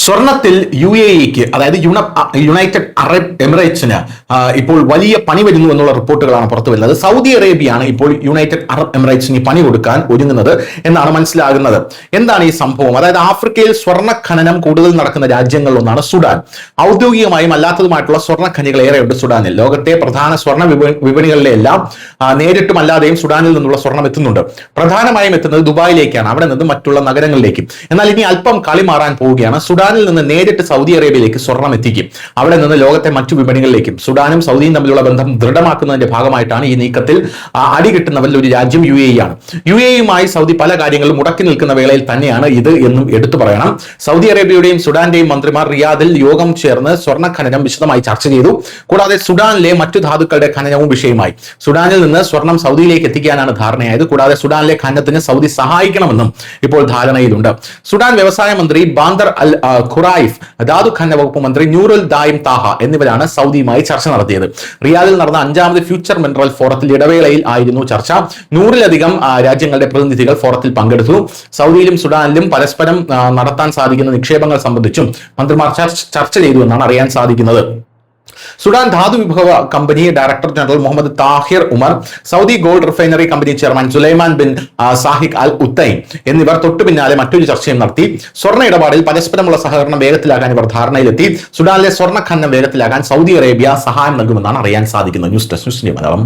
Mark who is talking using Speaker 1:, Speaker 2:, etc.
Speaker 1: സ്വർണത്തിൽ UAE-ക്ക് അതായത് United Arab എമിറേറ്റ്സിന് ഇപ്പോൾ വലിയ പണി വരുന്നു എന്നുള്ള റിപ്പോർട്ടുകളാണ് പുറത്തു വരുന്നത്. സൗദി അറേബ്യയാണ് ഇപ്പോൾ യുണൈറ്റഡ് അറബ് എമിറേറ്റ്സിന് പണി കൊടുക്കാൻ ഒരുങ്ങുന്നത് എന്നാണ് മനസ്സിലാകുന്നത്. എന്താണ് ഈ സംഭവം? അതായത് ആഫ്രിക്കയിൽ സ്വർണ്ണ ഖനനം കൂടുതൽ നടക്കുന്ന രാജ്യങ്ങളിലൊന്നാണ് സുഡാൻ. ഔദ്യോഗികമായും അല്ലാത്തതുമായിട്ടുള്ള സ്വർണ്ണ ഖനികൾ ഏറെയുണ്ട് സുഡാനിൽ. ലോകത്തെ പ്രധാന സ്വർണ്ണ വിപണികളിലെ എല്ലാം നേരിട്ടും അല്ലാതെയും സുഡാനിൽ നിന്നുള്ള സ്വർണം എത്തുന്നുണ്ട്. പ്രധാനമായും എത്തുന്നത് ദുബായിലേക്കാണ്, അവിടെ നിന്ന് മറ്റുള്ള നഗരങ്ങളിലേക്കും. എന്നാൽ ഇനി അല്പം കളി മാറാൻ പോവുകയാണ്. സുഡാനിൽ നിന്ന് നേരിട്ട് സൗദി അറേബ്യയിലേക്ക് സ്വർണം എത്തിക്കും. അവിടെ നിന്ന് ലോകത്തെ മറ്റു വിപണികളിലേക്കും. സുഡാനും സൗദിയും തമ്മിലുള്ള ബന്ധം ദൃഢമാക്കുന്നതിന്റെ ഭാഗമായിട്ടാണ് ഈ നീക്കത്തിൽ അടികിട്ടുന്നവരിൽ ഒരു രാജ്യം UAE ആണ്. UAE-യുമായി സൗദി പല കാര്യങ്ങളും മുടക്കി നിൽക്കുന്ന വേളയിൽ തന്നെയാണ് ഇത് എന്നും എടുത്തു പറയണം. സൗദി അറേബ്യയുടെയും സുഡാന്റെയും മന്ത്രിമാർ റിയാദിൽ യോഗം ചേർന്ന് സ്വർണ്ണ ഖനനം വിശദമായി ചർച്ച ചെയ്തു. കൂടാതെ സുഡാനിലെ മറ്റു ധാതുക്കളുടെ ഖനനവും വിഷയമായി. സുഡാനിൽ നിന്ന് സ്വർണം സൗദിയിലേക്ക് എത്തിക്കാനാണ് ധാരണയായത്. കൂടാതെ സുഡാനിലെ ഖനനത്തിന് സൗദി സഹായിക്കണമെന്നും ഇപ്പോൾ ധാരണയിലുണ്ട്. സുഡാൻ വ്യവസായ മന്ത്രി ബാന്ദർ അൽ ഖുറൈഫ്, ധാതു ഖനന വകുപ്പ് മന്ത്രി നൂറുൽ ദായിം താഹ എന്നിവരാണ് സൗദിയുമായി ചർച്ച നടത്തിയത്. റിയാദിൽ നടന്ന 5ാമത് ഫ്യൂച്ചർ മിനറൽ ഫോറത്തിൽ ഇടവേളയിൽ ആയിരുന്നു ചർച്ച. 100-ലധികം രാജ്യങ്ങളുടെ പ്രതിനിധികൾ ഫോറത്തിൽ പങ്കെടുത്തു. സൗദിയിലും സുഡാനിലും പരസ്പരം നടത്താൻ സാധിക്കുന്ന നിക്ഷേപങ്ങൾ സംബന്ധിച്ചും മന്ത്രിമാർ ചർച്ച ചെയ്തു എന്നാണ് അറിയാൻ സാധിക്കുന്നത്. സുഡാൻ ധാതു വിഭവ company director general Mohammed Tahir Umar, Saudi gold refinery company chairman Sulaiman bin Sahiq al Uthain എന്നിവർ തൊട്ടു പിന്നാലെ മറ്റൊരു ചർച്ചയും നടത്തി. സ്വർണ്ണ ഇടപാടിൽ പരസ്പരമുള്ള സഹകരണം വേഗത്തിലാക്കാൻ ഇവർ ധാരണയിലെത്തി. സുഡാനിലെ സ്വർണ്ണ ഖനനം വേഗത്തിലാക്കാൻ സൗദി അറേബ്യ സഹായം നൽകുമെന്നാണ് അറിയാൻ സാധിക്കുന്നത്. News desk, news Malayalam.